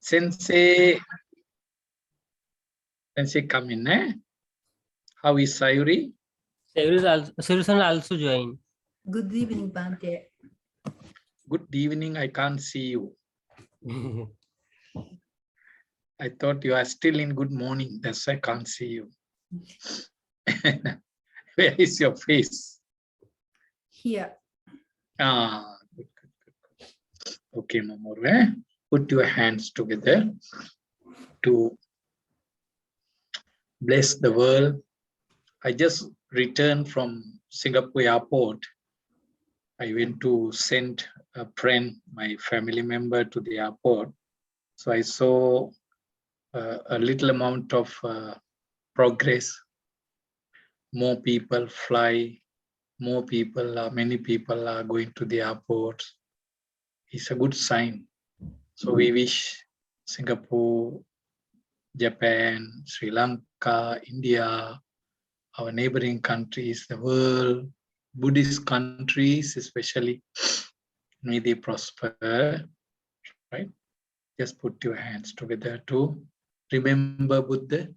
Sensei come in, eh? How is Sayuri? Sayuri also join. Good evening, Bante. Good evening, I can't see you. I thought you are still in good morning, that's why I can't see you. Where is your face? Here. Ah, good. Okay, Mamoru, eh? Put your hands together to bless the world. I just returned from Singapore airport. I went to send a friend, my family member, to the airport. So I saw a little amount of progress. More people fly, many people are going to the airport. It's a good sign. So we wish Singapore, Japan, Sri Lanka, India, our neighboring countries, the world, Buddhist countries especially, may they prosper, right? Just put your hands together to remember Buddha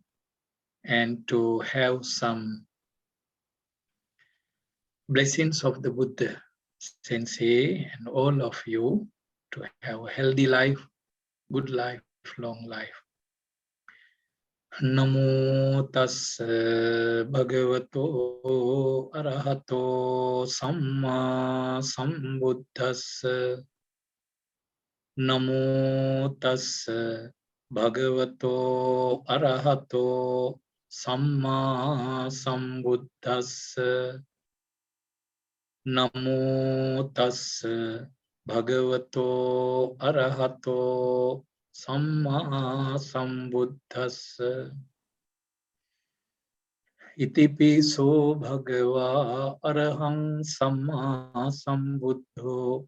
and to have some blessings of the Buddha, Sensei, and all of you to have a healthy life, good life, long life. Namo tassa bhagavato arahato samma sambuddhassa. Namo tassa bhagavato arahato samma sambuddhassa. Namo tassa bhagavato arahato samma sambuddhassa. Itipiso bhagava arahang samma sambuddho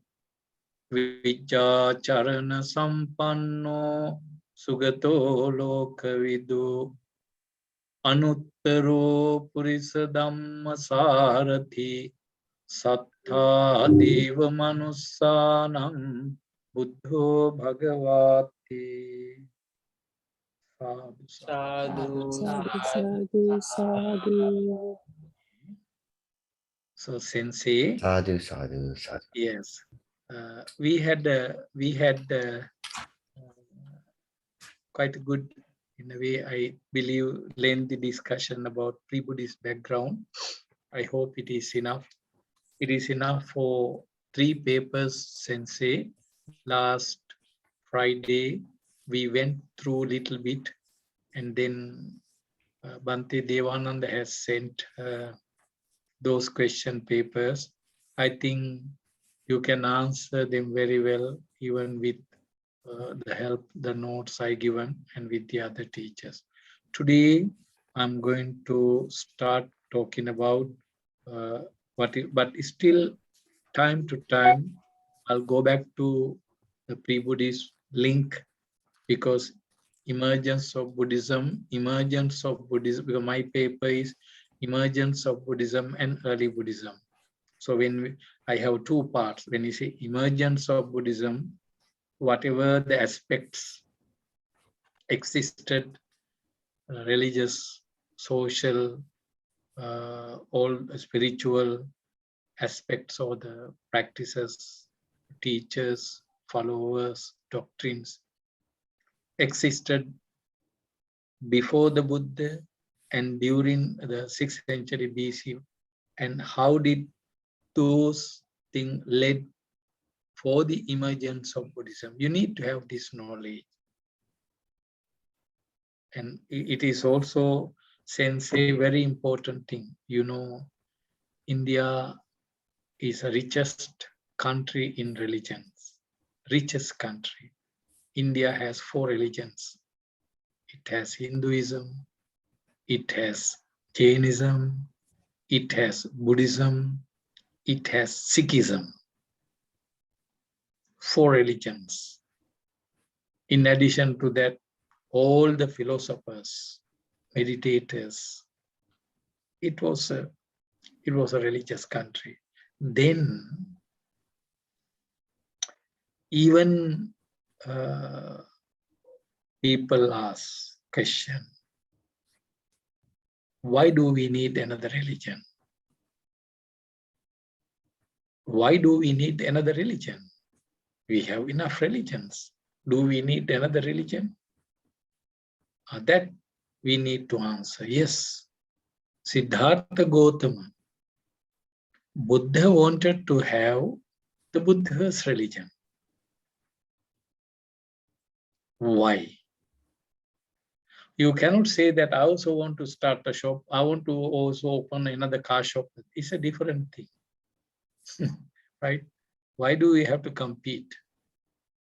vijjacharana sampanno sugato lokavidu anuttaro purisa dhamma sarathi sattha deva manussanam buddho bhagavati. Sadhu. Sadhu, sadhu. So Sensei, Sadhu. yes, we had quite a good, in a way, I believe, lengthy discussion about pre-Buddhist background. I hope it is enough. It is enough for 3 papers, Sensei. Last Friday, we went through a little bit, and then Bhante Devananda has sent those question papers. I think you can answer them very well, even with the help, the notes I given, and with the other teachers. Today, I'm going to start talking about but still time to time, I'll go back to the pre-Buddhist link, because emergence of Buddhism, because my paper is emergence of Buddhism and early Buddhism. So when I have 2 parts, when you say emergence of Buddhism, whatever the aspects existed, religious, social, all spiritual aspects or the practices, teachers, followers, doctrines existed before the Buddha and during the 6th century BC, and how did those things led for the emergence of Buddhism. You need to have this knowledge. And it is also, Sensei, very important thing. You know, India is the richest country in religions, richest country. India has 4 religions. It has Hinduism, it has Jainism, it has Buddhism, it has Sikhism. 4 religions. In addition to that, all the philosophers, meditators. It was a religious country. Then even people ask question, why do we need another religion? Why do we need another religion? We have enough religions. Do we need another religion? That we need to answer, yes. Siddhartha Gautama, Buddha wanted to have the Buddha's religion. Why? You cannot say that I also want to start a shop. I want to also open another car shop. It's a different thing, right? Why do we have to compete?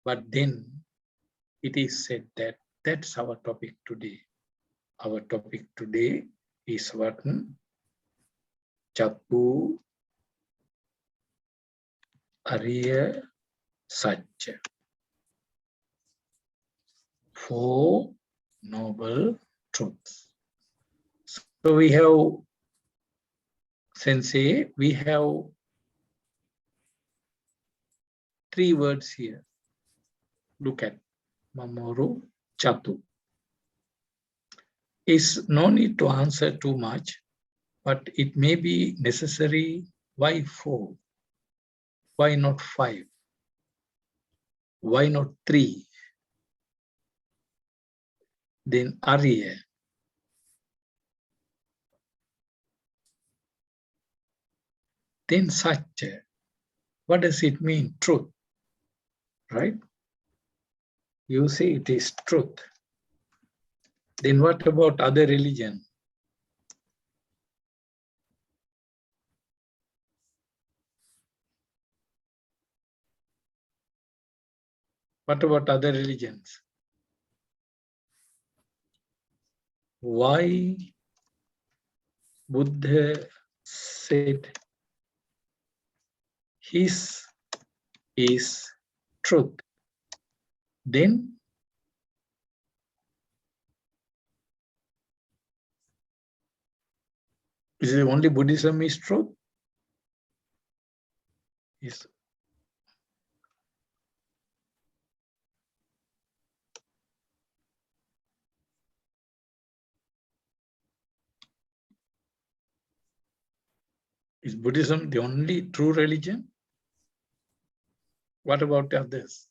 But then it is said that that's our topic today. Our topic today is what? Chatu Ariya Satya. 4 noble truths. So we have, Sensei, we have 3 words here. Look at Mamoru Chatu. Is no need to answer too much, but it may be necessary. Why 4? Why not 5? Why not 3? Then Arya. Then Satya. What does it mean? Truth, right? You say it is truth. Then what about other religion? What about other religions? Why Buddha said his is truth? Then is it only Buddhism is truth? Is Buddhism the only true religion? What about others?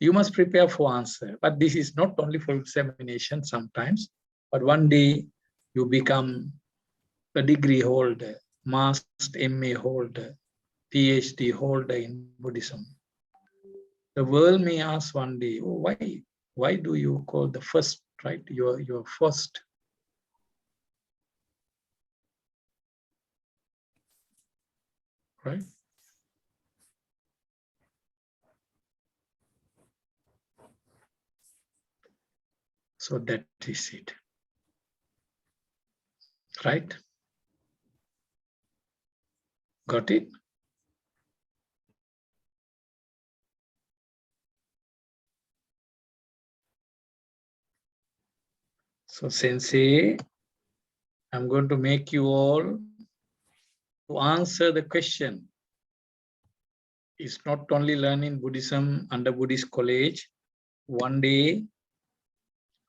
You must prepare for answer, but this is not only for examination sometimes, but one day you become a degree holder, master MA holder, PhD holder in Buddhism. The world may ask one day, oh, why do you call the first, right? You're first. Right? So that is it. Right? Got it? So Sensei, I'm going to make you all to answer the question. It's not only learning Buddhism under Buddhist college, one day,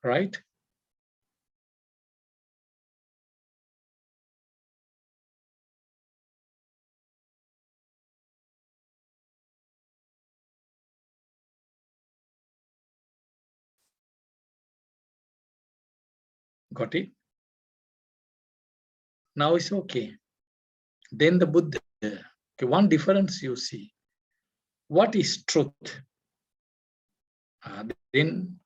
right? Got it? Now it's okay. Then the Buddha, okay, one difference you see. What is truth? Then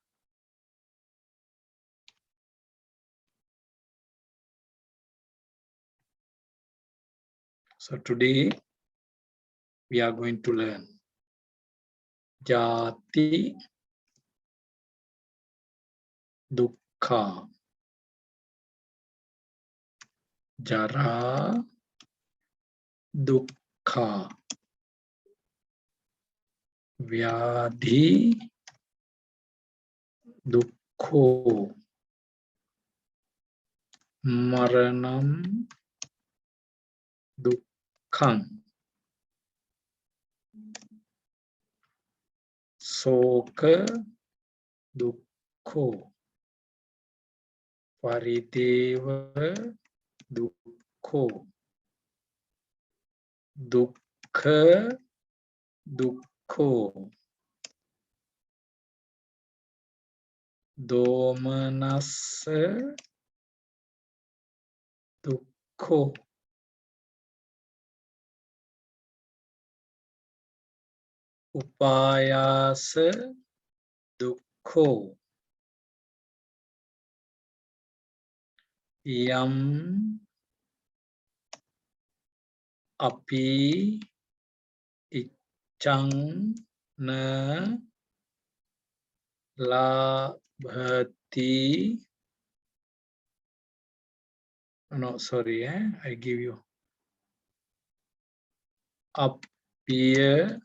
so today we are going to learn Jati Dukkha, Jara Dukkha, Vyadhi Dukkho, Maranam Dukkham. Soka dukkho. Parideva dukkho. Dukkha dukkho. Domanassa dukkho. Upayasa dukkho. Yam api iccang na labhati. No, sorry, I give you. Appiya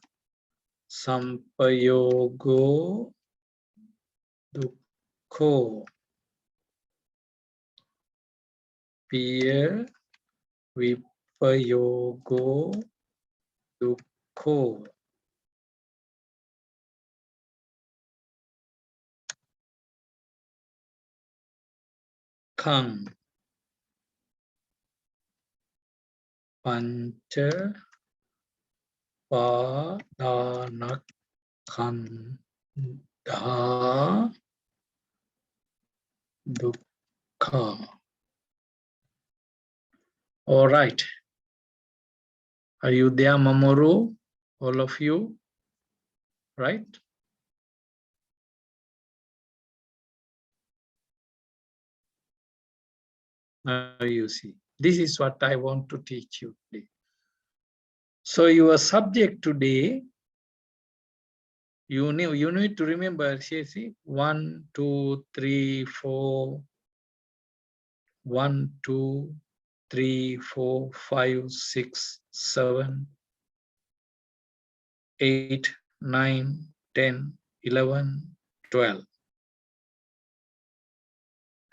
sampayogo dukkho. Piya vipayogo dukkho. Kang pancha padanakkhandha dukkha. All right. Are you there, Mamoru? All of you? Right? Now you see. This is what I want to teach you today. So your subject today, you need to remember, see, 1, 2, 3, 4, 1, 2, 3, 4, 5, 6, 7, 8, 9, 10, 11, 12.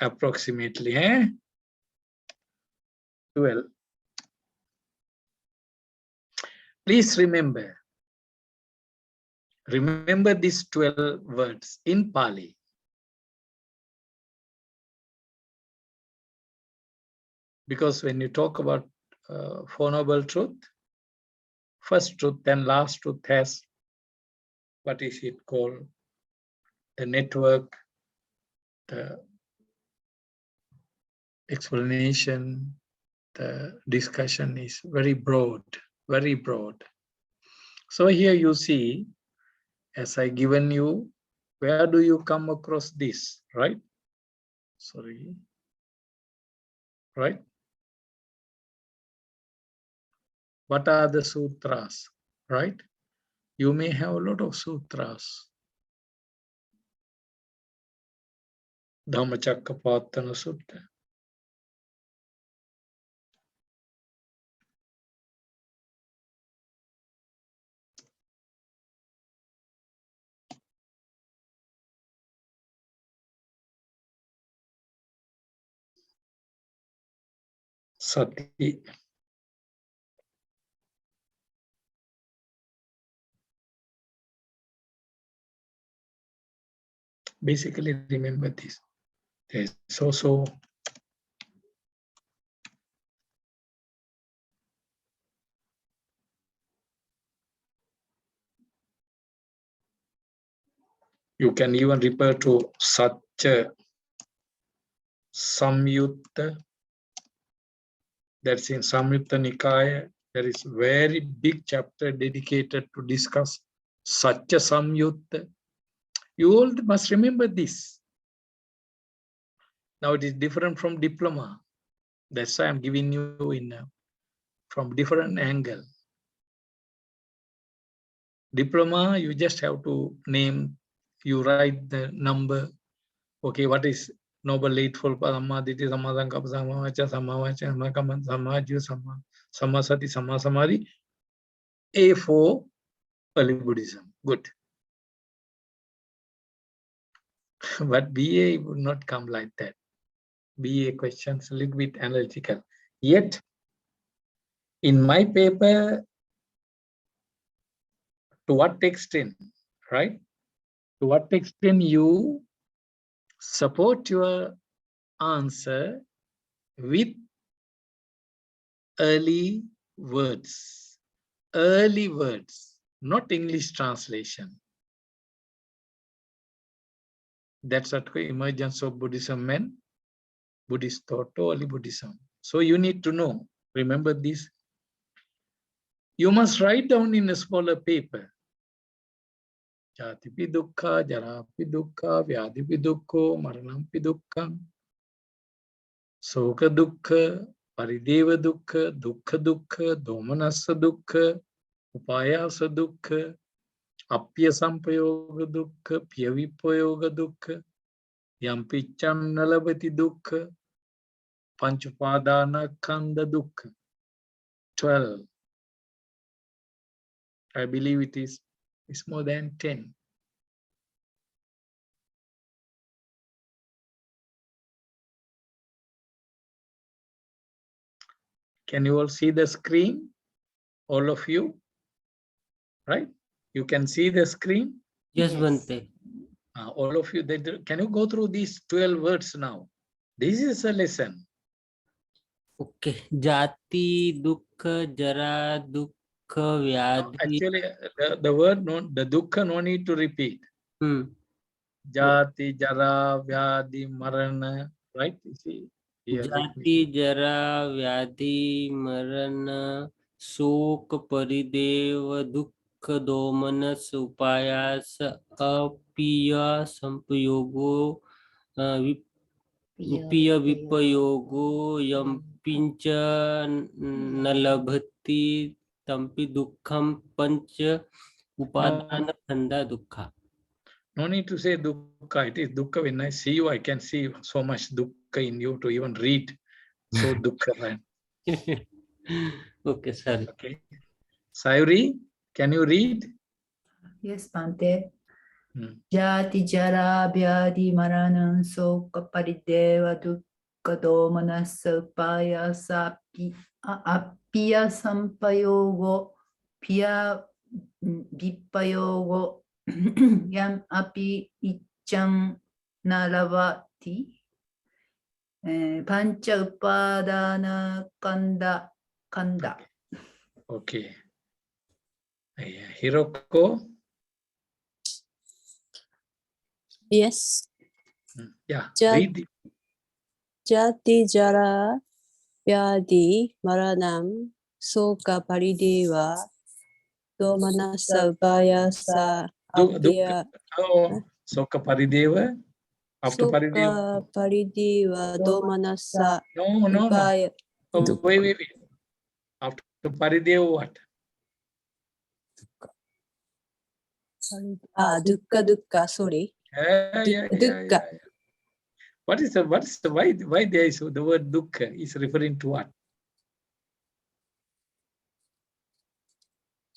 Approximately, 12. Please remember these 12 words in Pali. Because when you talk about Four Noble Truth, first truth and last truth has, what is it called? The network, the explanation, the discussion is very broad, very broad. So here you see, as I given you, where do you come across this, right? Sorry, right? What are the sutras, right? You may have a lot of sutras. Dhammacakkappavattana Sutta. Sati. Basically, remember this. There's also you can even refer to Satya Samyutta. That's in Samyutta Nikaya. There is very big chapter dedicated to discuss Satya Samyutta. You all must remember this. Now it is different from diploma. That's why I'm giving you in from different angle. Diploma, you just have to name, you write the number. Okay, what is Noble Eightfold Path, Sammaditi, Sammasankappa, Sammavaca, Sammavaca, Sammakamman, Sammajyu, Sammasati, Sammasamadhi. A for early Buddhism. Good. But BA would not come like that. BA questions a little bit analytical. Yet, in my paper, to what extent, right? To what extent you support your answer with early words, not English translation. That's what the emergence of Buddhism meant. Buddhist thought, early Buddhism. So you need to know, remember this. You must write down in a smaller paper. Jatipi dukkha, jarapi dukkha, vyadhipi dukkha, maranampi dukkha, soka dukkha, parideva dukkha, dukkha dukkha, domanassa dukkha, upayasa dukkha, apya sampayoga dukkha, piya vipayoga dukkha, yampicham nalabati dukkha, panchupadana kanda dukkha. 12. I believe it's more than 10. Can you all see the screen? All of you? Right? You can see the screen? Yes, Yes. Bante. All of you, can you go through these 12 words now? This is a lesson. Okay. Jati, dukkha, jara, dukkha, vyadhi. Actually, the word, the dukkha, no need to repeat. Jati, jara, vyadhi, marana, right? You see, here, Jati, jara, vyadhi, marana, शोक परिदेव दुख दोमनस उपायास अपिय संपयोगो पिय विपयोगो यम pinch न लभति तंपि दुखम पंच उपादान खंदा दुखा. no need to say dukkha. It is dukkha. When I see you, I can see so much dukkha in you to even read. So dukkha, right? Okay, sorry. Okay. Sayuri, can you read? Yes, Bante. Jati jara vyadi maranam soka parideva dukkha domanassa upayasa appiya sampayogo piya vipayogo yam api icham nalavati pancha upadana kanda. Okay. Hiroko? Yes. Yeah, Ja- read it. Jati jara vyadi maranam soka parideva domanasa upayasa apya Oh, soka parideva. After parideva. soka parideva domanasa No. upaya. Oh, wait. After parideva, what? Dukkha, sorry. Yeah. Dukkha. Why there is the word dukkha is referring to what?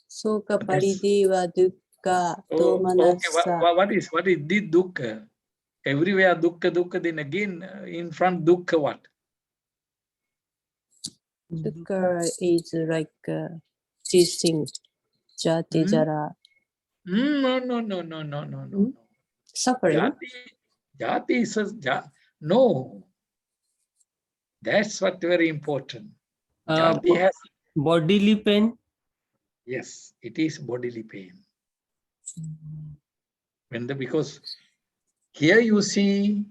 Soka parideva dukkha Oh, okay. domanasa. What is this dukkha? Everywhere dukkha, then again in front dukkha what? Dukkha is like these things. Jati jara. No. Suffering. Jati is no. That's what very important. Jati has, Bodily pain. yes, it is bodily pain. Because here you see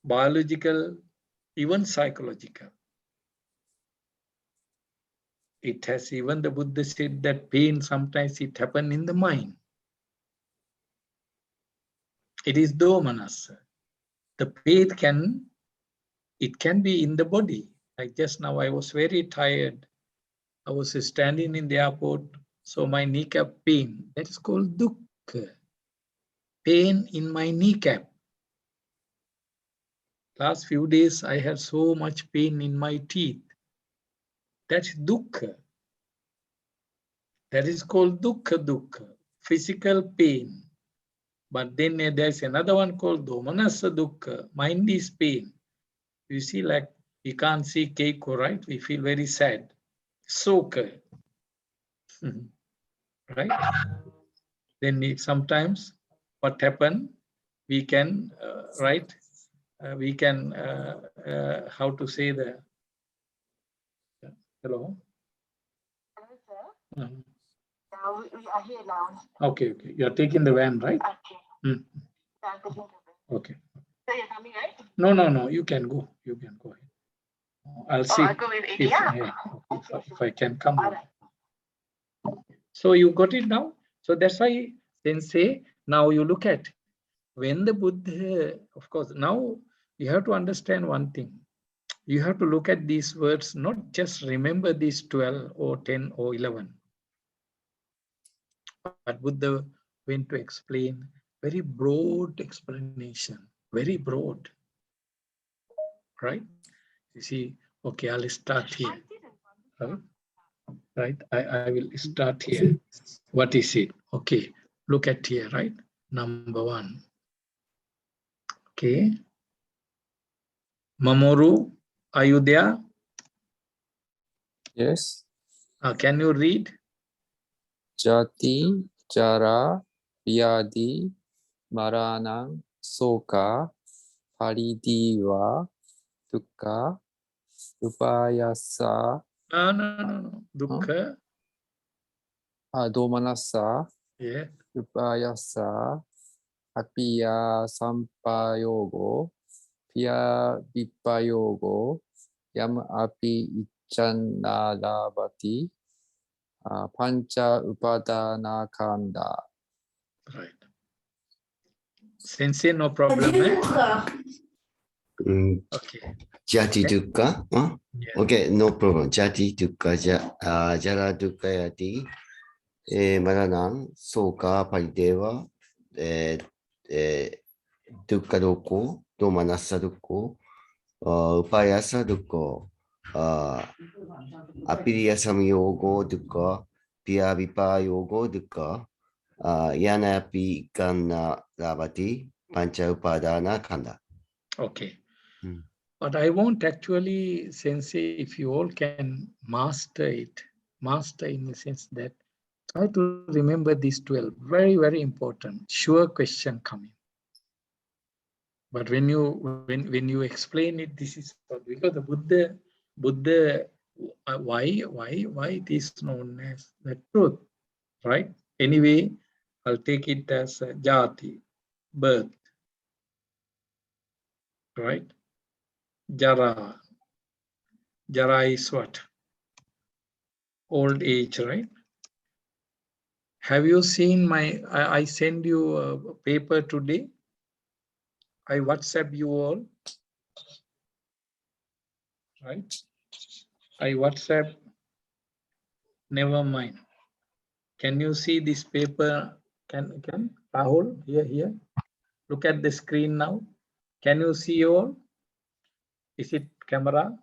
biological, even psychological. It has, even the Buddha said that pain sometimes it happens in the mind. It is domanassa. The pain can be in the body. Like just now, I was very tired. I was standing in the airport, so my kneecap pain. That is called dukkha. Pain in my kneecap. Last few days, I had so much pain in my teeth. That's dukkha. That is called dukkha. Physical pain. But then there's another one called domanassa dukkha. Mind is pain. You see, like we can't see Keiko, right? We feel very sad. Soka. Right? Then sometimes what happened, we can write, we can, how to say the, hello? Now we are here now. Okay, okay. You're taking the van, right? Okay. Mm. So I'm taking the van. Okay. So you're coming, right? No, no, no. You can go. You can go ahead. I'll see I'll go with if, India. yeah, if I can come. All right. So you got it now? So that's why Sensei, now you look at when the Buddha, of course, now you have to understand one thing. You have to look at these words, not just remember these 12 or 10 or 11. But Buddha went to explain very broad explanation, very broad, right? You see, okay, I'll start here, right? I will start here. What is it? Okay, look at here, right? Number 1. Okay. Mamoru, are you there? Yes. Can you read? Jati, Jara, Vyadi, Maranang, Soka, Paridiva, Dukkha, Upayasa, No. Dukkha. Domanassa, Yeah. Upayasa, Apiya Sampayogo, Piya Vipayogo, Yam Api Ichanadabati, Pancha Upadana Kanda. Right. Sensei, no problem. Okay. Jati dukkha. Huh? Yeah. Okay, no problem. Jati dukkha, jara dukkha yati, maranam, soka, parideva, dukkha doko, domanassa doko, upayasa doko, apiriya samyogo dukkha, piya vipayogo dukkha, yana pi kanna lavati, pancha upadana kanda. Okay. Hmm. But I won't actually, Sensei, if you all can master it, master in the sense that try to remember these 12. Very, very important. Sure question coming. But when you explain it, this is because the Buddha, why it is known as the truth, right? Anyway, I'll take it as a jati, birth, right? Jara is what? Old age, right? Have you seen my, I send you a paper today. I WhatsApp you all, right? I WhatsApp, never mind. Can you see this paper? Can Rahul, here? Look at the screen now. Can you see all? Is it camera?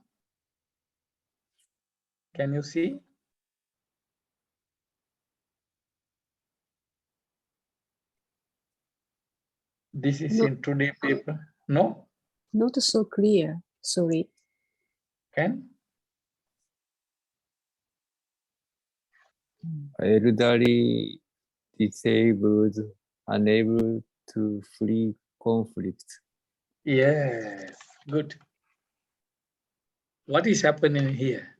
Can you see? This is No. in today paper. No? Not so clear. Sorry. Can? Elderly, disabled, unable to flee conflict. Yes, good. What is happening here?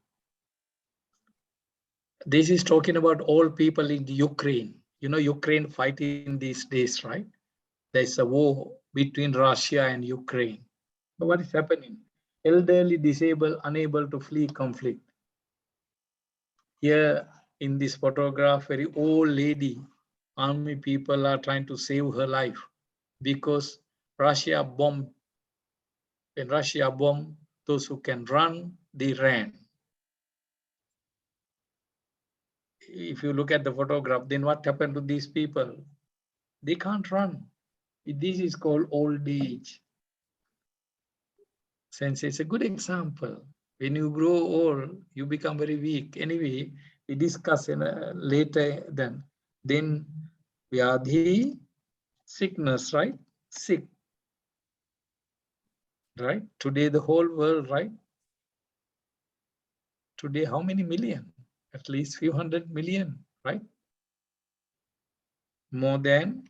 This is talking about all people in the Ukraine. You know, Ukraine fighting these days, right? There's a war between Russia and Ukraine. But what is happening? Elderly, disabled, unable to flee conflict. Here in this photograph, very old lady, army people are trying to save her life because Russia bombed. When Russia bombed, those who can run, they ran. If you look at the photograph, then what happened to these people? They can't run. This is called old age. Since it's a good example. When you grow old, you become very weak. Anyway, we discuss in later then vyadhi, sickness, right? Sick, right? Today the whole world, right? Today how many million? At least few hundred million, right? More than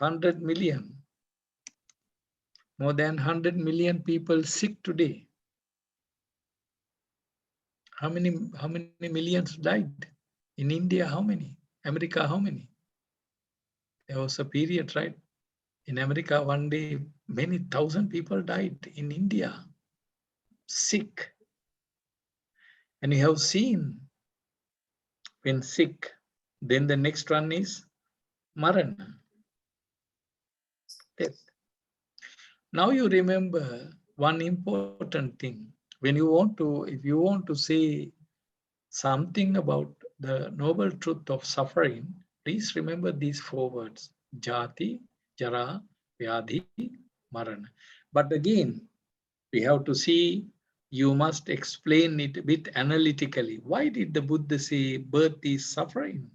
100 million. More than 100 million people sick today. How many millions died? In India, how many? America, how many? There was a period, right? In America, one day, many thousand people died in India, sick. And you have seen when sick, then the next one is marana, death. Now you remember one important thing. When you want to, if you want to say something about the noble truth of suffering, please remember these 4 words: jati, jara, vyadhi, marana. But again, we have to see, you must explain it a bit analytically. Why did the Buddha say birth is suffering?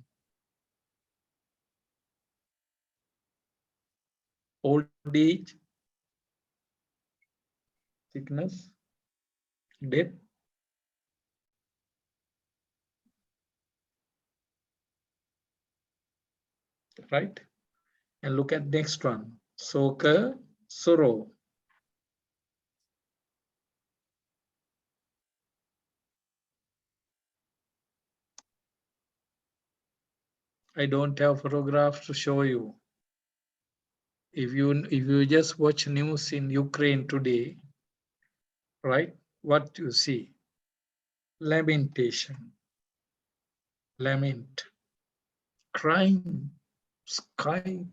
Old age, sickness, death. Right? And look at next one. Soka, sorrow. I don't have photographs to show you. If you just watch news in Ukraine today, right? What you see? Lamentation. Lament. Crying. Crying.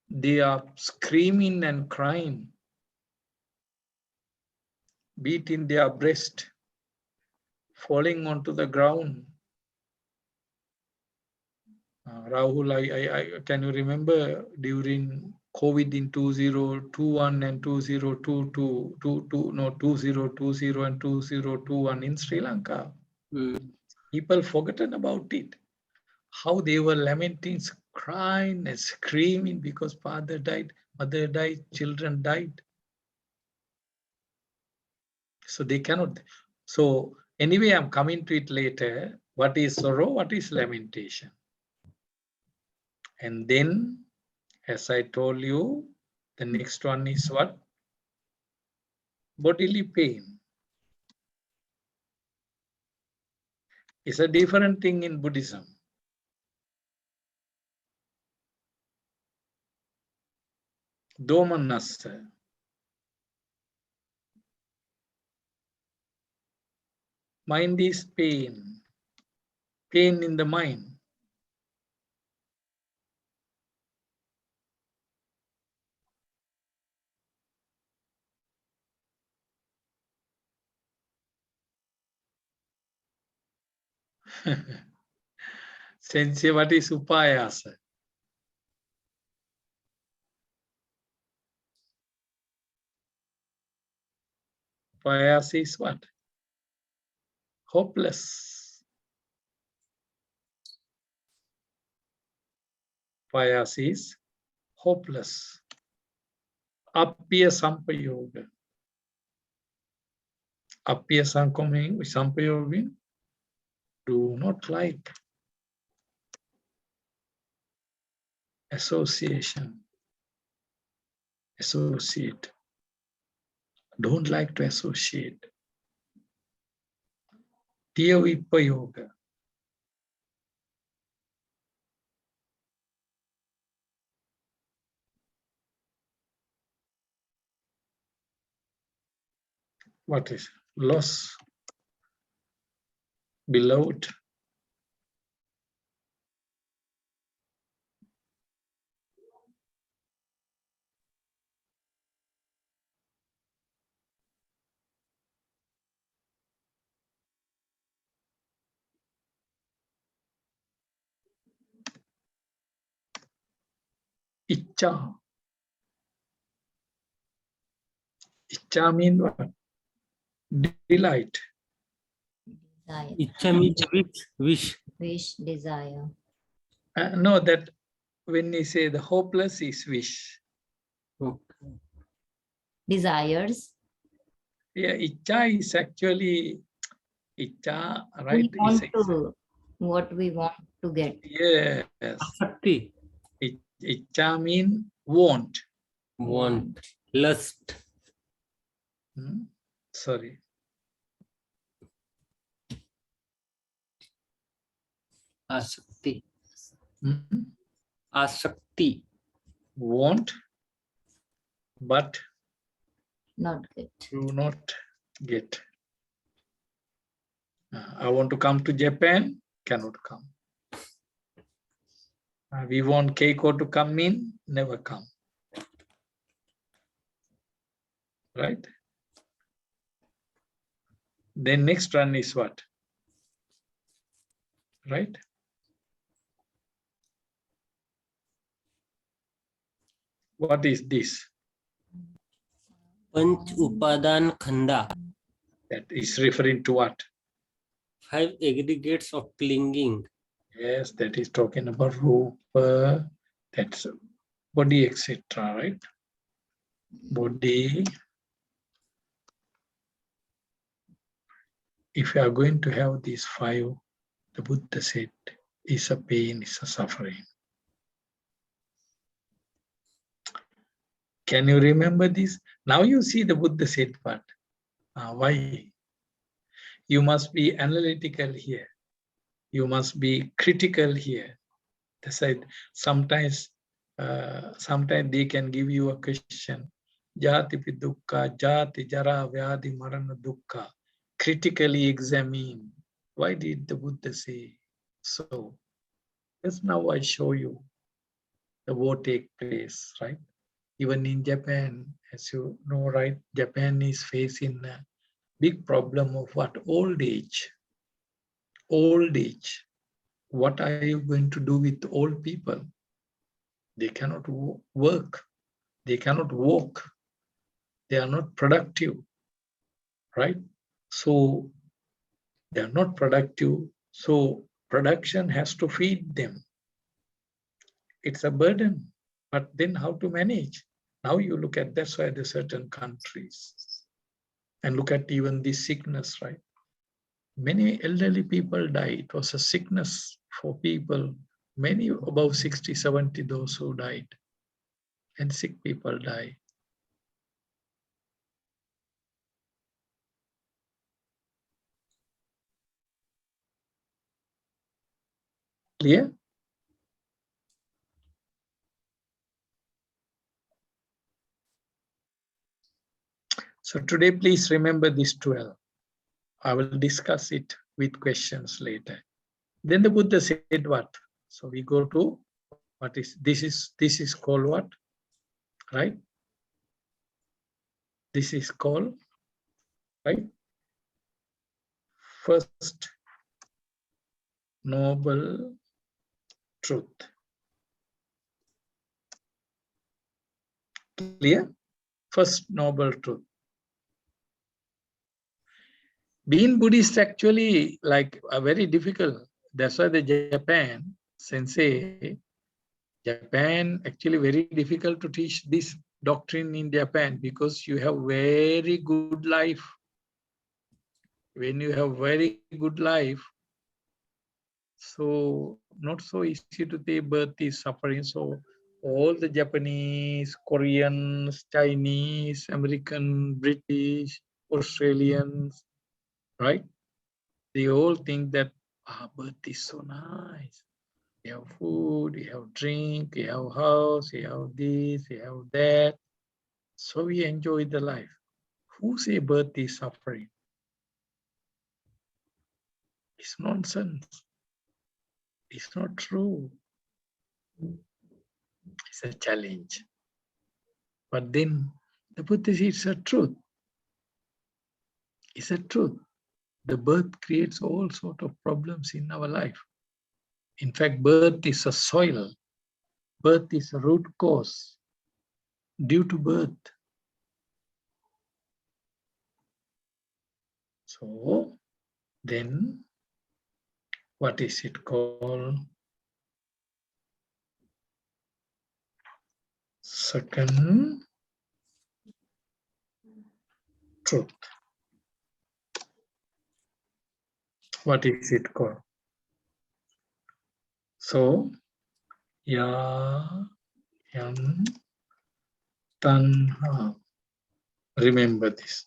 They are screaming and crying. Beating their breast. Falling onto the ground. Rahul, I can you remember during COVID in 2021 and 2022, 2020 and 2021 in Sri Lanka? People forgotten about it. How they were lamenting, crying and screaming because father died, mother died, children died. So they cannot. So anyway, I'm coming to it later. What is sorrow? What is lamentation? And then, as I told you, the next one is what? Bodily pain. It's a different thing in Buddhism. Domanassa. Mind is pain. Pain in the mind. Sensei, what is upayasa? Upayasa is what? Hopeless. Upayasa is hopeless. Appya sampayoga. Appya sampayoga. Do not like. Association. Associate. Don't like to associate. Tiyavipa yoga. What is loss? Beloved. Icha. Icha means what? Delight. Desire. Ichha means wish. Wish, desire. No, that when you say the hopeless is wish. Okay. Desires. Yeah, icha is actually icha, right? We want to, what we want to get. Yes. Shakti. Icha means Want. want, lust, Sorry. asakti, Hmm? asakti, Want, but not get. do not get. I want to come to Japan, cannot come. We want Keiko to come in, never come. Right? Then next one is what? Right? What is this? panch upadan khanda, That is referring to what? 5 aggregates of clinging, Yes, that is talking about rupa, that's body, etc. Right? Body. If you are going to have these 5, the Buddha said, is a pain, is a suffering. Can you remember this? Now you see the Buddha said what? Why? You must be analytical here. You must be critical here. That's why sometimes they can give you a question. Jati pi dukkha, jati jara vyadi marana dukkha. Critically examine. Why did the Buddha say so? Just now I show you the war take place, right? Even in Japan, as you know, right, Japan is facing a big problem of what? Old age. Old age. What are you going to do with old people? They cannot work. They cannot walk. They are not productive, right? So they are not productive. So production has to feed them. It's a burden. But then how to manage? Now you look at, that's why there's certain countries. And look at even this sickness, right? Many elderly people die. It was a sickness for people, many above 60, 70, those who died. And sick people die. Clear? So today, please remember this 12. I will discuss it with questions later. Then the Buddha said what? So we go to what is this is called what? Right? This is called, right? First noble truth. Clear? First noble truth. Being Buddhist actually like very difficult. That's why the Japan sensei, Japan actually very difficult to teach this doctrine in Japan because you have very good life. When you have very good life, so not so easy to say birth is suffering. So all the Japanese, Koreans, Chinese, American, British, Australians, right? They all think that birth is so nice. You have food, you have drink, you have house, you have this, you have that. So we enjoy the life. Who say birth is suffering? It's nonsense. It's not true. It's a challenge. But then the Buddha says it's a truth. It's a truth. The birth creates all sorts of problems in our life. In fact, birth is a soil. Birth is a root cause due to birth. So then, what is it called? Second truth. What is it called? So, ya, yan, tanha. Remember this.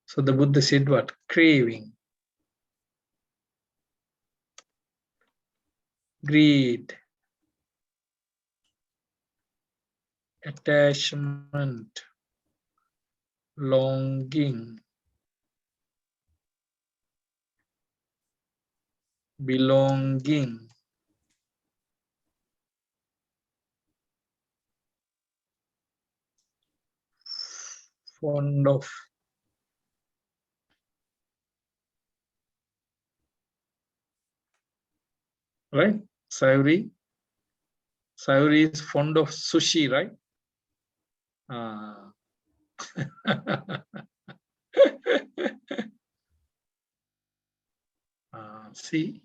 So the Buddha said what? Craving, greed, attachment, longing, belonging, fond of, right? Sayuri is fond of sushi, right? Ah. See,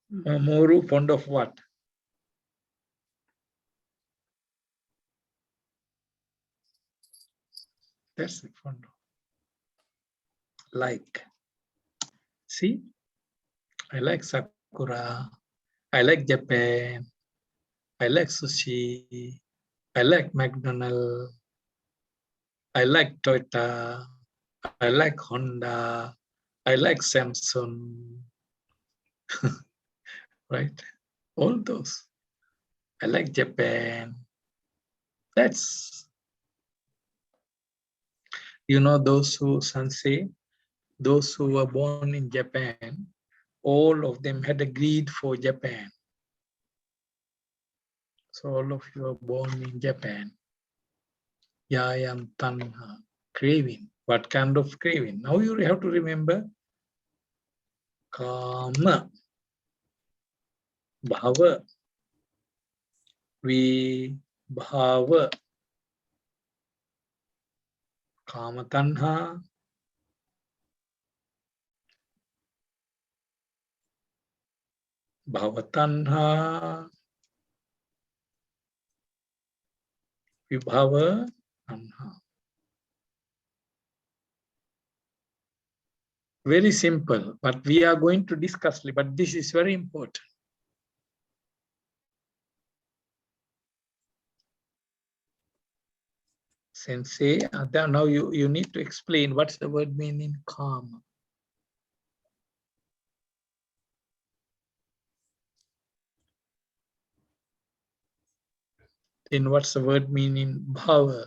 Moru fond of what? That's the fond of. Like. See, I like Sakura. I like Japan. I like sushi. I like McDonald's. I like Toyota. I like Honda. I like Samsung. Right? All those. I like Japan. That's, you know, those who Sansei, those who were born in Japan, all of them had a greed for Japan. So all of you are born in Japan. Yayam tanha, craving. What kind of craving? Now you have to remember kama, bhava, vibhava, kama tanha, bhava tanha, vibhava tanha. Very simple, but we are going to discuss, but this is very important. Sensei, now you need to explain what's the word meaning karma. Then what's the word meaning bhava?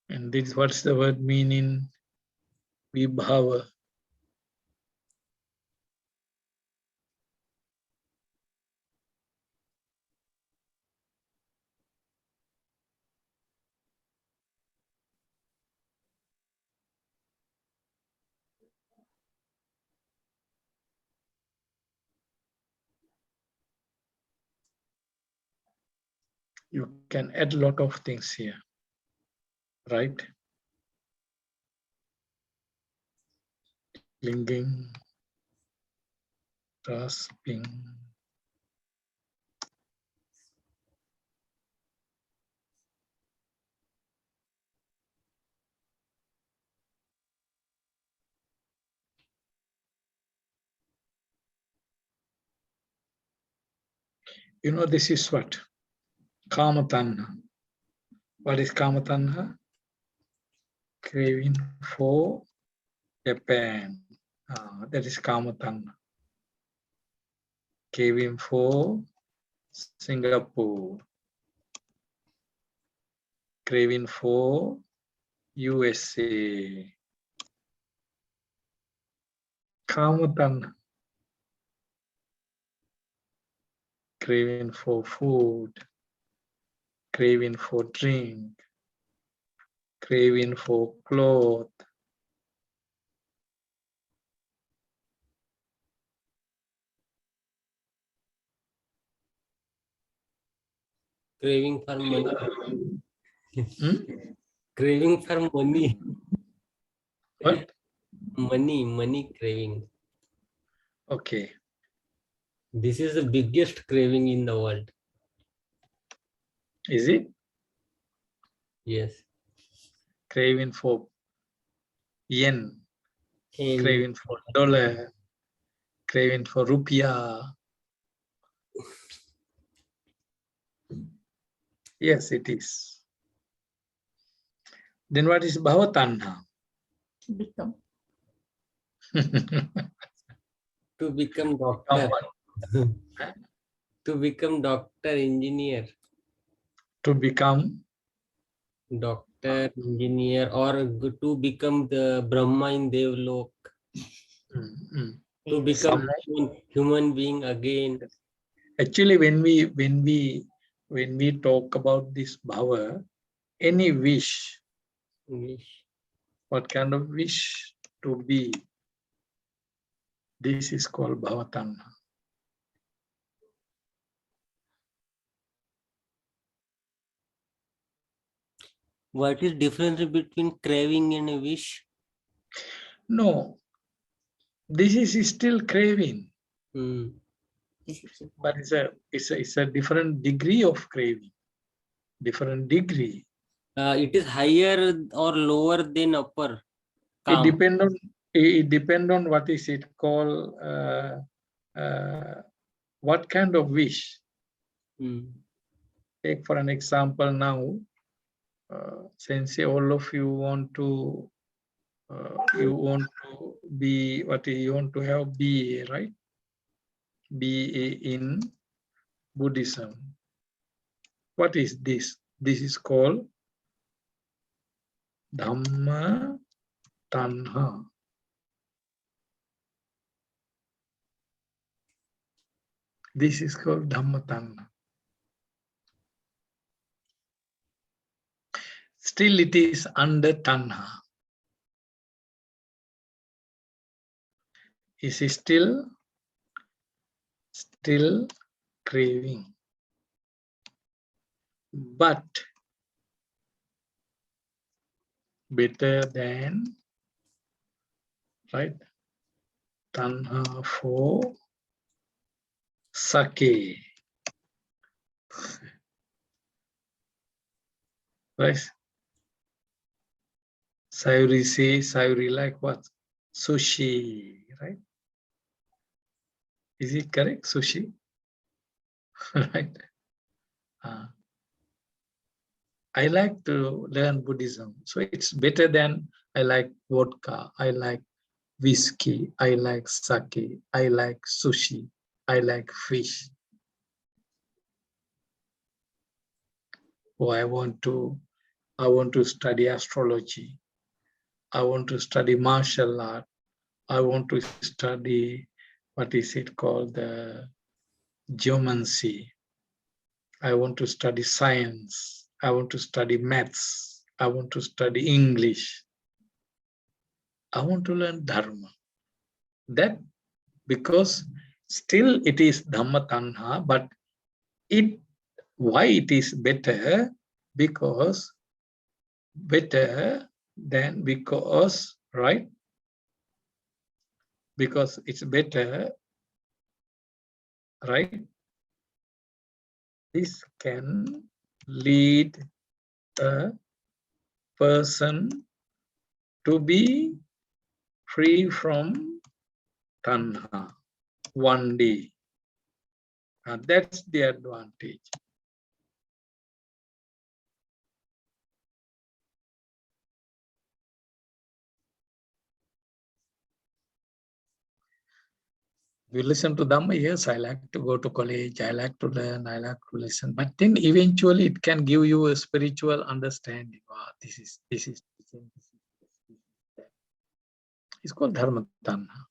And this what's the word meaning vibhava? You can add a lot of things here, right? Clinging, grasping, you know, this is what? Kama tanha. What is kama tanha? Craving for Japan. That is kama tanha. Craving for Singapore. Craving for USA. Kama tanha. Craving for food. Craving for drink. Craving for clothes. Craving for money. Hmm? Craving for money. What? Money craving. Okay. This is the biggest craving in the world. Is it? Yes. craving for yen, And craving for dollar, craving for rupiah. Yes, it is. Then what is bhavatanha? Become. to become Become doctor, what? to become doctor, engineer, To become doctor, engineer, or to become the Brahma in Devlok, to Yes. become Some- human being again. actually when we talk about this bhava, any wish, English. what kind of wish to be, this is called bhavatanha. What is difference between craving and a wish? No, this is still craving, Hmm. This is but it's a different degree of craving, different degree. It is higher or lower than upper. It Calm. depend on what is it called, what kind of wish. Hmm. Take for an example now, since all of you want to be what you want to have BA, right? BA in Buddhism. What is this? This is called Dhamma Tanha. This is called Dhamma Tanha. Still it is under Tanha. It is still craving. But better than, right? Tanha for sake. Right? Sayuri like what? Sushi, right? Is it correct? Sushi? Right? I like to learn Buddhism. So it's better than I like vodka, I like whiskey, I like sake, I like sushi, I like fish. Oh, I want to study astrology. I want to study martial art. I want to study, what is it called, the geomancy. I want to study science. I want to study maths. I want to study English. I want to learn Dharma. That because still it is Dhamma Tanha, but why it is better? Because right? Because it's better, right? This can lead a person to be free from Tanha one day. That's the advantage. You listen to Dhamma, yes, I like to go to college, I like to learn, I like to listen. But then eventually it can give you a spiritual understanding. Wow, this is. It's called Dharma Tanha.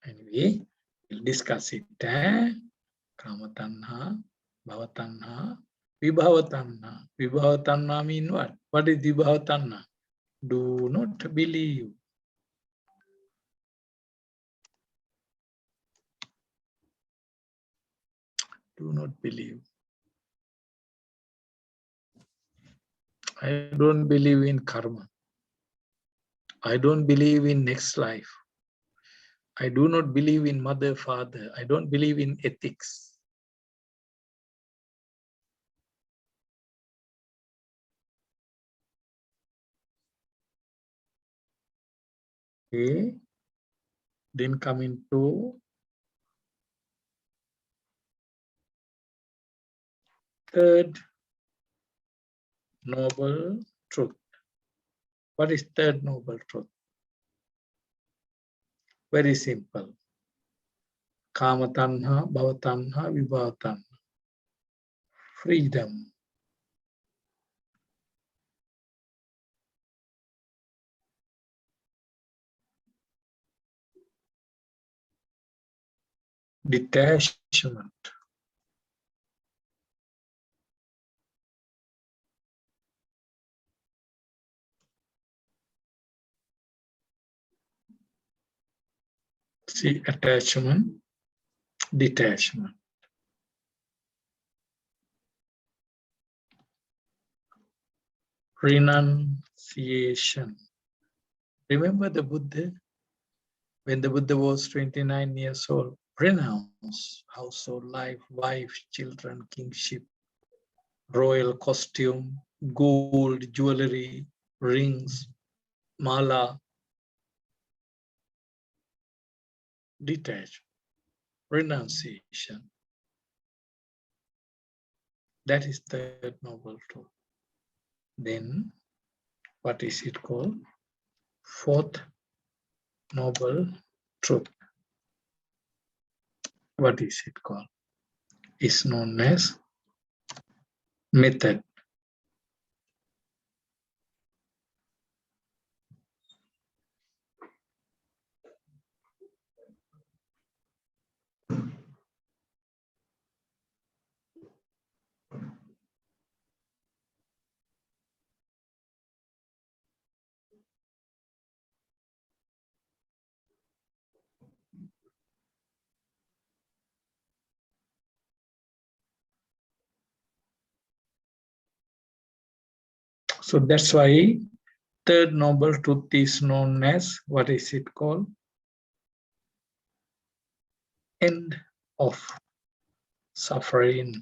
Anyway, we'll discuss it. Kama Tanha, Bhava Tanha, Vibhava Tanha. Vibhava Tanha mean what? What is Vibhava Tanha? Do not believe. Do not believe. I don't believe in karma. I don't believe in next life. I do not believe in mother, father. I don't believe in ethics. Okay. Then coming to third noble truth. What is third noble truth? Very simple. Kama tanha, bhava tanha, vibhava tanha. Freedom. Detachment. See, attachment, detachment. Renunciation. Remember the Buddha? When the Buddha was 29 years old, renounce household life, wife, children, kingship, royal costume, gold, jewelry, rings, mala, detach, renunciation. That is the noble truth. Then, what is it called? Fourth noble truth. What is it called? Is known as method. So that's why third noble truth is known as, what is it called? End of suffering.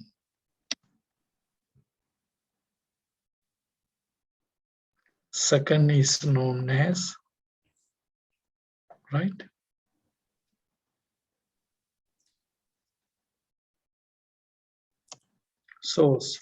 Second is known as, right? Source.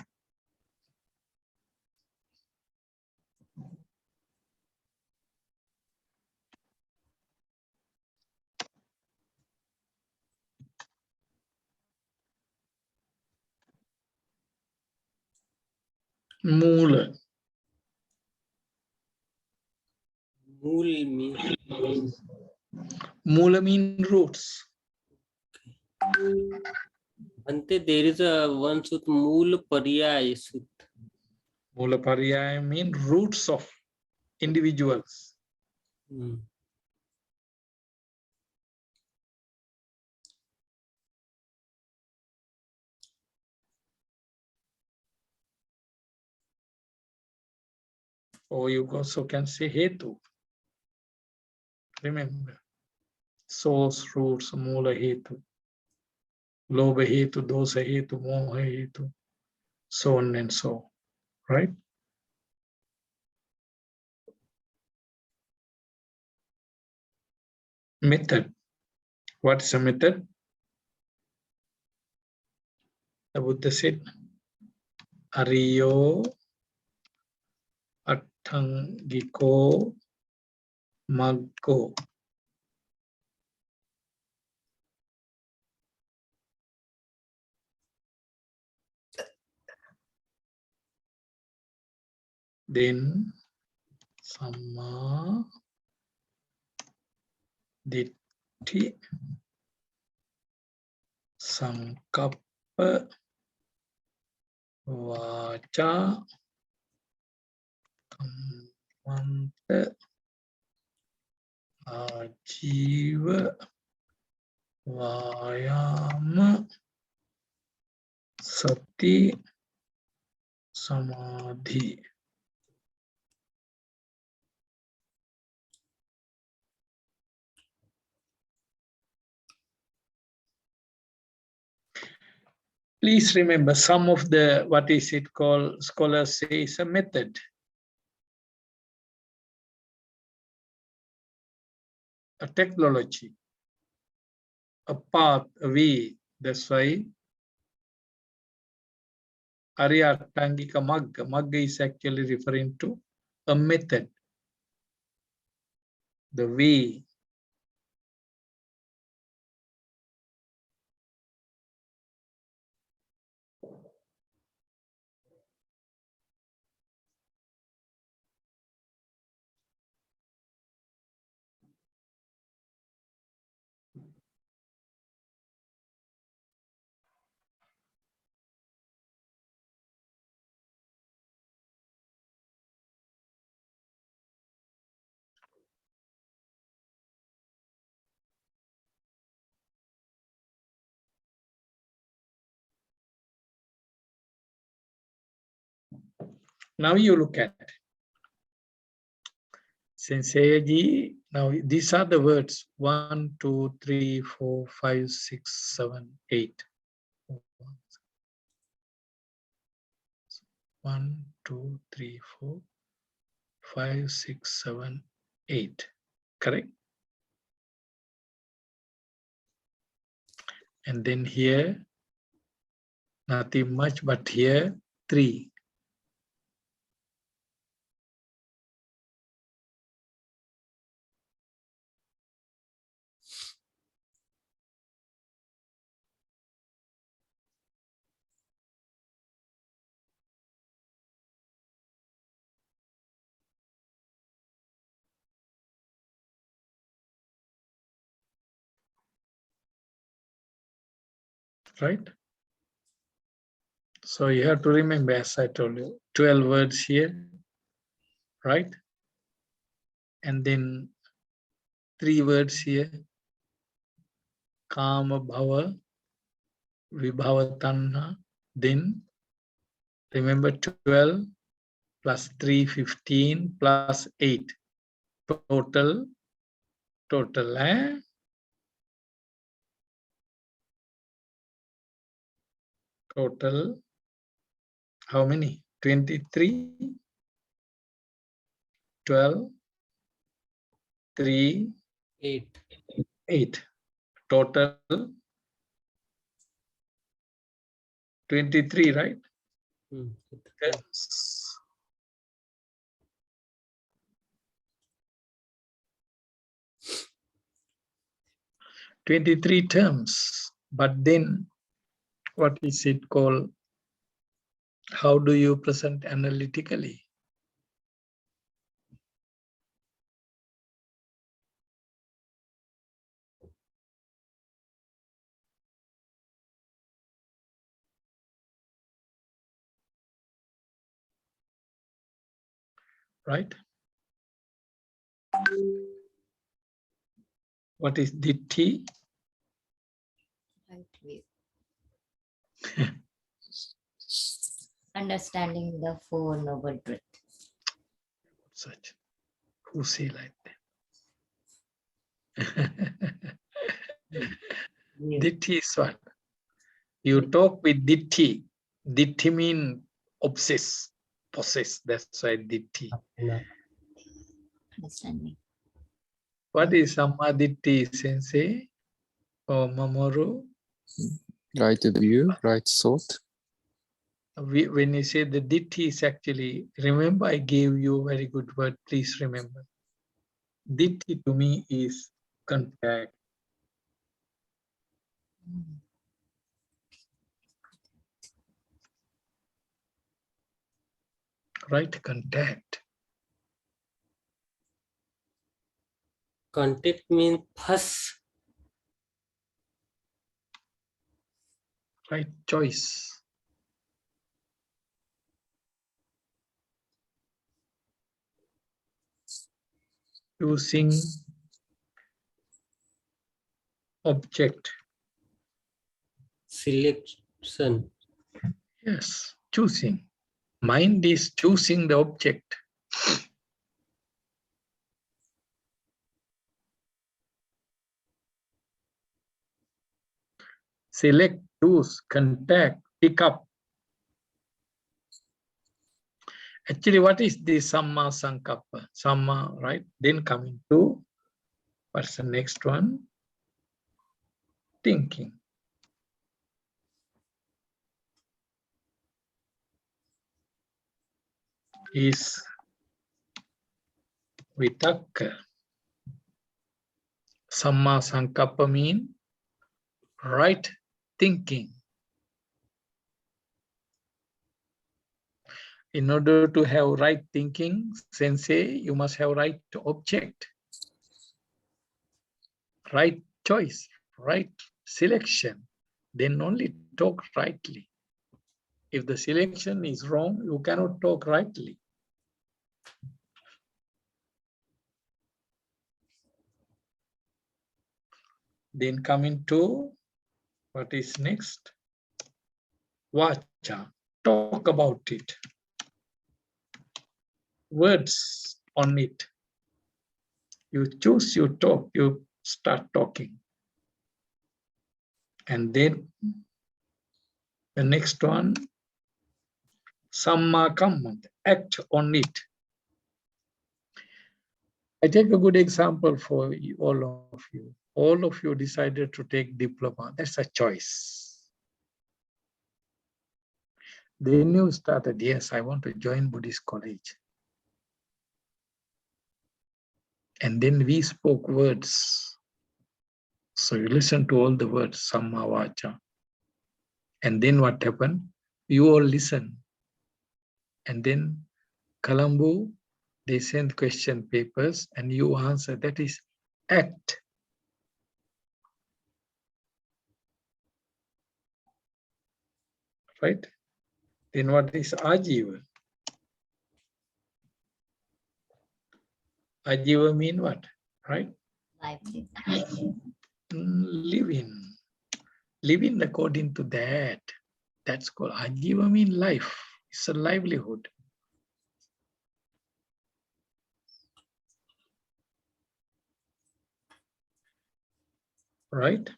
Moola. Mool means Moola means roots. Bhante, there is a one sut mool paryay sut. Moola pariyaya means roots of individuals. Or you also can say hetu. Remember, source, roots, moola hetu. Lobha hetu, dosa hetu, moha hetu, so on and so, right? Method. What is a method? The Buddha said, Ariyo Attangiko Maggo. Then Samma Ditti Sankappa Vacha Kammanta Ajiva Vayama Sati Samadhi. Please remember, some of the, what is it called, scholars say is a method. a technology, a path, a way. That's why Arya-Tangika Magga. Magga is actually referring to a method, the way. Now you look at Sensei. Now these are the words 1, 2, 3, 4, 5, 6, 7, 8. 1, 2, 3, 4, 5, 6, 7, 8. Correct? And then here, nothing much, but here 3. Right? So you have to remember, as I told you, 12 words here, right? And then 3 words here. Kama bhava, vibhava tanha. Then remember 12 plus 3, 15 plus 8. Total, total, how many? 23, 12, 3, 8. Total 23, right? Yes. 23 terms, but then what is it called? How do you present analytically? Right? What is ditti? Right view. Understanding the Four Noble Truths. Such. Who say like that? Ditti is what? You talk with ditti. Ditti means obsess, possess. That's why ditti. Understanding. What is samadhitti, Sensei? Or Mamoru? Right view, right thought. When you say the ditti is actually, remember I gave you a very good word, please remember. Ditti to me is contact. Right, contact. Contact means phas. Right, choice. Choosing object. Selection. Yes, choosing. Mind is choosing the object. Select, choose, contact, pick up. Actually, what is the Samma Sankappa? Samma, right? Then coming to What's the next one? Thinking. Is vitakka. Samma sankappa mean right thinking. In order to have right thinking, sensei, you must have right object, right choice, right selection. Then only talk rightly. If the selection is wrong, you cannot talk rightly. Then coming to what is next? Vacha. Talk about it. Words on it. You choose, you talk, you start talking. And then the next one, samma kamma, act on it. I take a good example for all of you. All of you decided to take diploma. That's a choice. Then you started, yes, I want to join Buddhist college. And then we spoke words. So you listen to all the words, samma vacha. And then what happened? You all listen. And then Colombo, they send question papers and you answer. That is act. Right? Then what is ajiva? Ajiva mean what? Right? Living. Living according to that. That's called ajiva mean life. It's a livelihood. Right?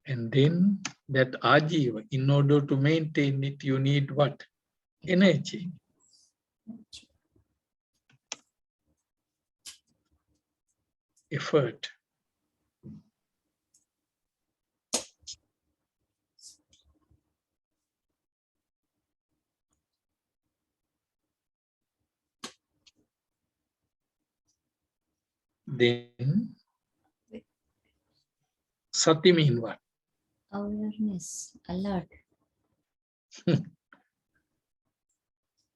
And then that ajiva, in order to maintain it, you need what? Energy. Effort. Then sati mean what? Awareness, alert.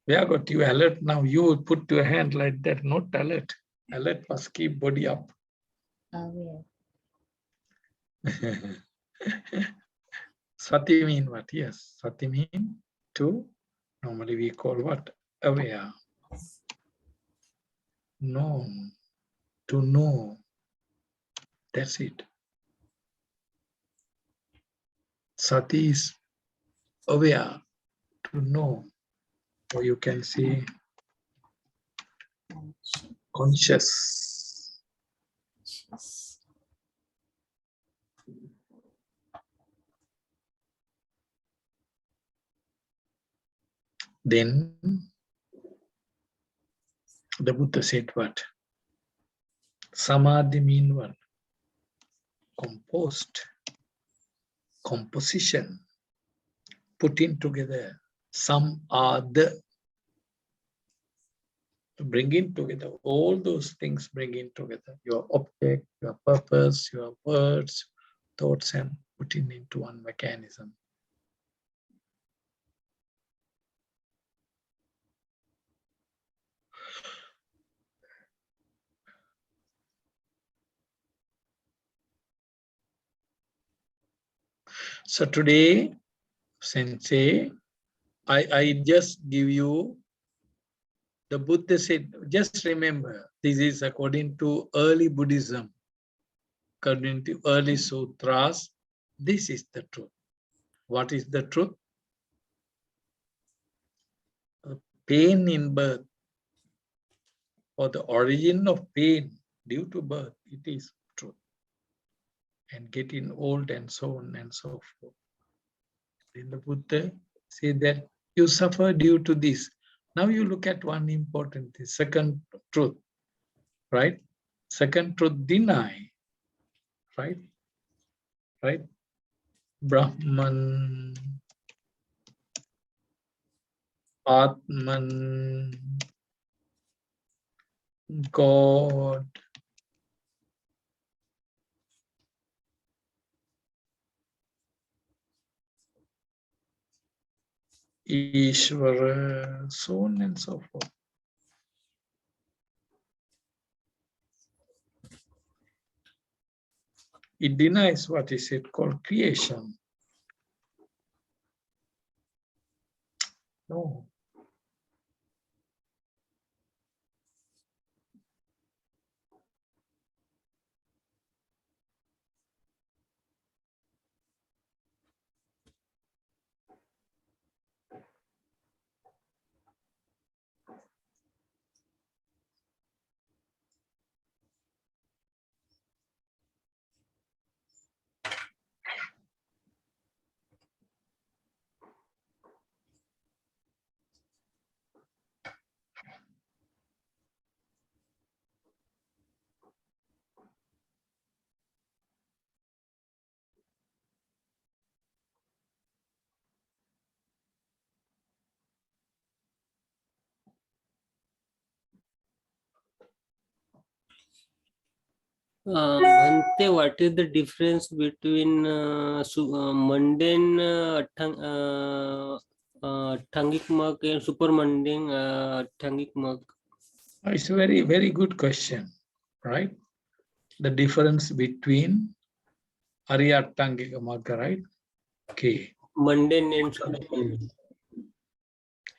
Where got you alert now? You would put your hand like that, not alert. Alert must keep body up. Aware. Sati mean what? Yes, sati mean to, normally we call what? Aware. Known. To know. That's it. Sati is aware, to know. Or you can say conscious. Conscious. Then the Buddha said what? Samadhi mean what? Composed. Composition. Putting together. Some are the. Bringing together. All those things bringing together. Your object, your purpose, your words, thoughts, and putting into one mechanism. So today, Sensei, I just give you, the Buddha said, just remember, this is according to early Buddhism, according to early sutras, this is the truth. What is the truth? Pain in birth, or the origin of pain due to birth, it is truth. And getting old and so on and so forth. Then the Buddha said that you suffer due to this. Now you look at one important thing, second truth, right? Second truth, deny. Right? Right? Brahman, Atman, God, Ishvara, so on and so forth. It denies what is it called creation. No. Bhante, what is the difference between mundane Attangic mug and super mundane Attangic mug? It's a very, very good question, right? The difference between Ariyatangika Magga, right? Okay. Mundane and super mundane.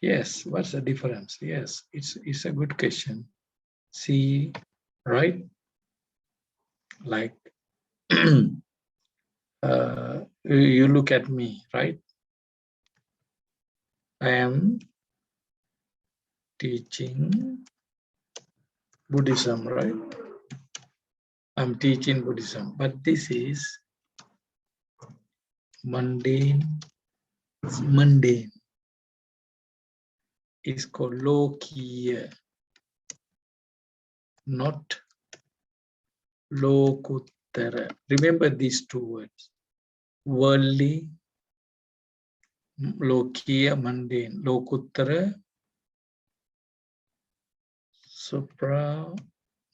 Yes, what's the difference? Yes, it's a good question. See, right? Like you look at me, right? I am teaching Buddhism, right? I'm teaching Buddhism, but this is mundane. It's mundane. It's called lokiya, not lokuttara. Remember these two words. Worldly, lokiya, mundane. Lokuttara, supra,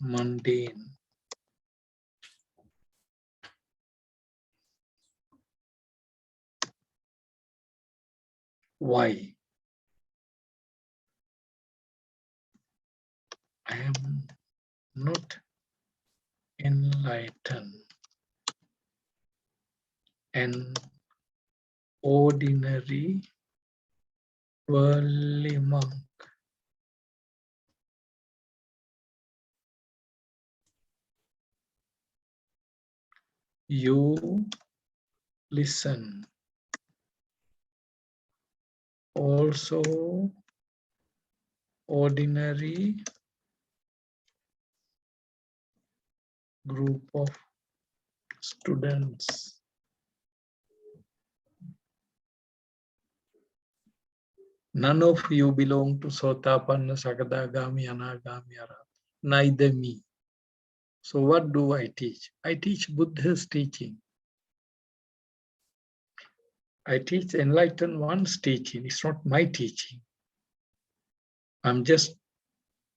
mundane. Why? I am not enlightened. An ordinary worldly monk. You listen. Also ordinary group of students. None of you belong to Sotapanna, Sakadagami, Anagami, Arhat. Neither me. So what do I teach? I teach Buddha's teaching. I teach enlightened one's teaching. It's not my teaching. I'm just,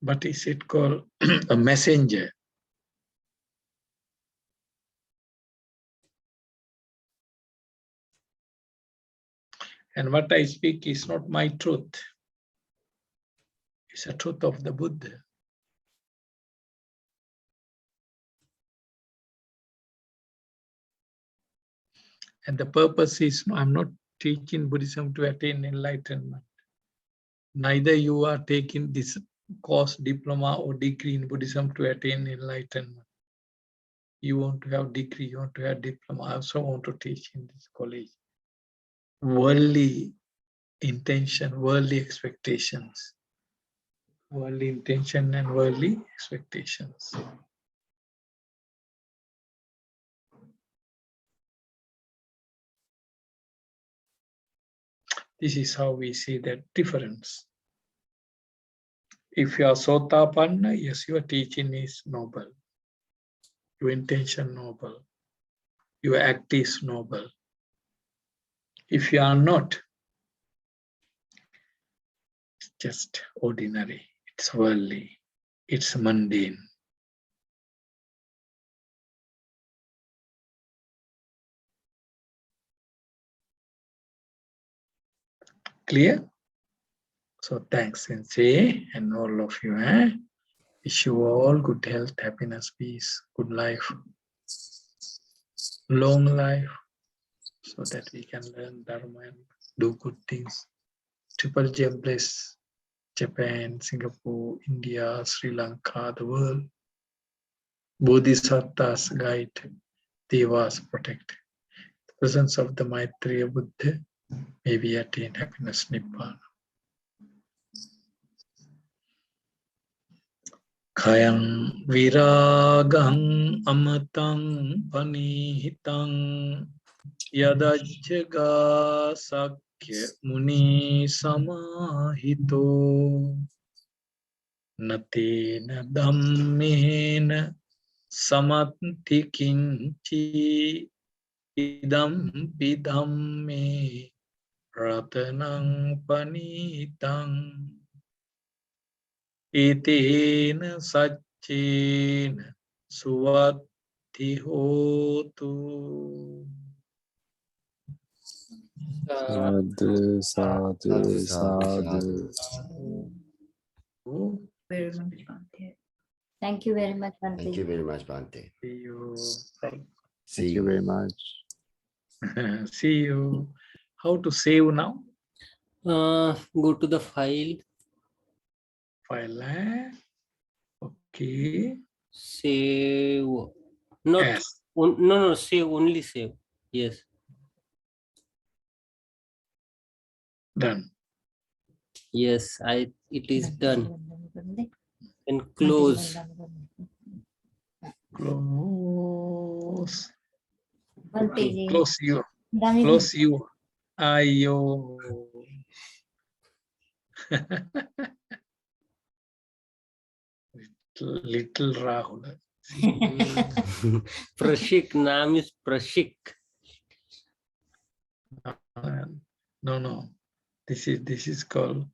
what is it called? A messenger. And what I speak is not my truth. It's the truth of the Buddha. And the purpose is, I'm not teaching Buddhism to attain enlightenment. Neither you are taking this course, diploma or degree in Buddhism to attain enlightenment. You want to have degree, you want to have diploma. I also want to teach in this college. Worldly intention, worldly expectations. Worldly intention and worldly expectations. This is how we see that difference. If you are Sotapanna, yes, your teaching is noble. your intention noble, your act is noble. If you are not, it's just ordinary, it's worldly, it's mundane. Clear? So thanks, Sensei, and all of you. Wish you all good health, happiness, peace, good life, long life, so that we can learn Dharma and do good things. Triple Gem bless Japan, Singapore, India, Sri Lanka, the world. Bodhisattvas guide, Devas protect. The presence of the Maitreya Buddha may we attain happiness, Nibbana. Kayam viragang amatang panihitang yadajjaga sakya muni samahito natena dhammena samanti kinchi idam pidhamme ratanang panitang itena saccena suvatti hotu. Sadhu, sadhu, sadhu. Very much, Bhante. Thank you very much, Bhante. Thank you very much, Bhante. See you. Thank See you you. very much. See you. How to save now? Go to the file, File. Okay. save. Not Yes. no, save, only save. Yes. Done. Yes, it is done. And close. Close. Bhante ji. Close you. Dami ji. Close you. Ayo. Little Rahul. Prashik, name is Prashik. No. This is called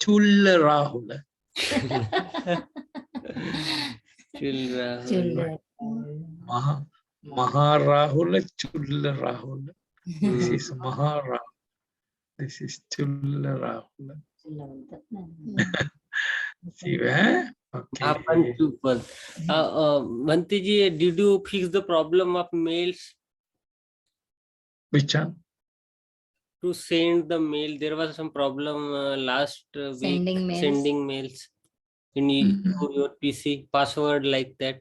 Chulla Rahul. Children. Maha Rahul, Chulla Rahul. This is Maha Rahul. This is Chulla Rahul. See where? Okay. Bhante ji, did you fix the problem of mails? Which one? To send the mail, there was some problem last week. Sending mails. Sending mails in your PC, password like that.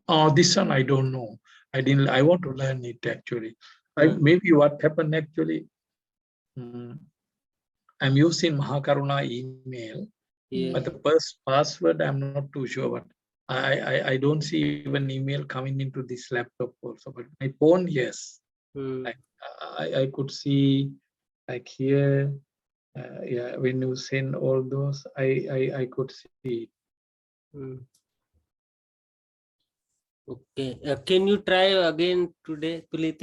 Oh, this one I don't know. I want to learn it actually. Hmm. Maybe what happened actually. I'm using Mahakaruna email, Yeah. but the first password I'm not too sure. But I don't see even email coming into this laptop also. But my phone, yes. Like I could see, like here, yeah. When you send all those, I could see. Okay. Can you try again today? You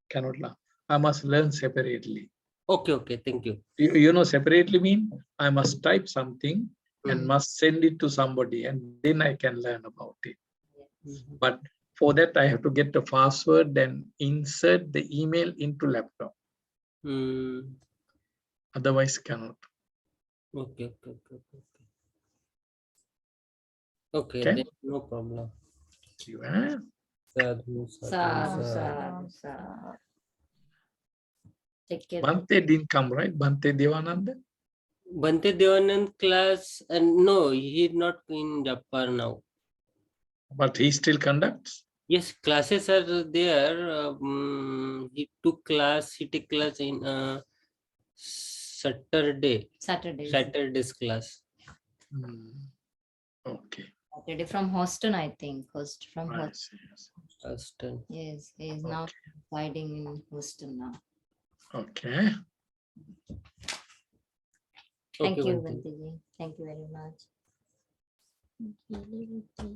cannot learn. I must learn separately. Okay. Thank you. You know, separately mean I must type something and must send it to somebody, and then I can learn about it. But for that, I have to get the password, then insert the email into laptop. Otherwise, cannot. Okay. Okay. Then no problem. You, Sadhu. Take care. Bhante didn't come, right? Bhante Devananda? Bhante Devanand class, no, he is not in Japan now. But he still conducts? Yes, classes are there. He took class, he took class in Saturday's class. Okay. Saturday from Houston, I think. From Houston. Houston. Yes, he is now residing in Houston now. Okay. Thank Okay, you, Bhante. Bhante ji. Thank you very much. Gili Buddhi.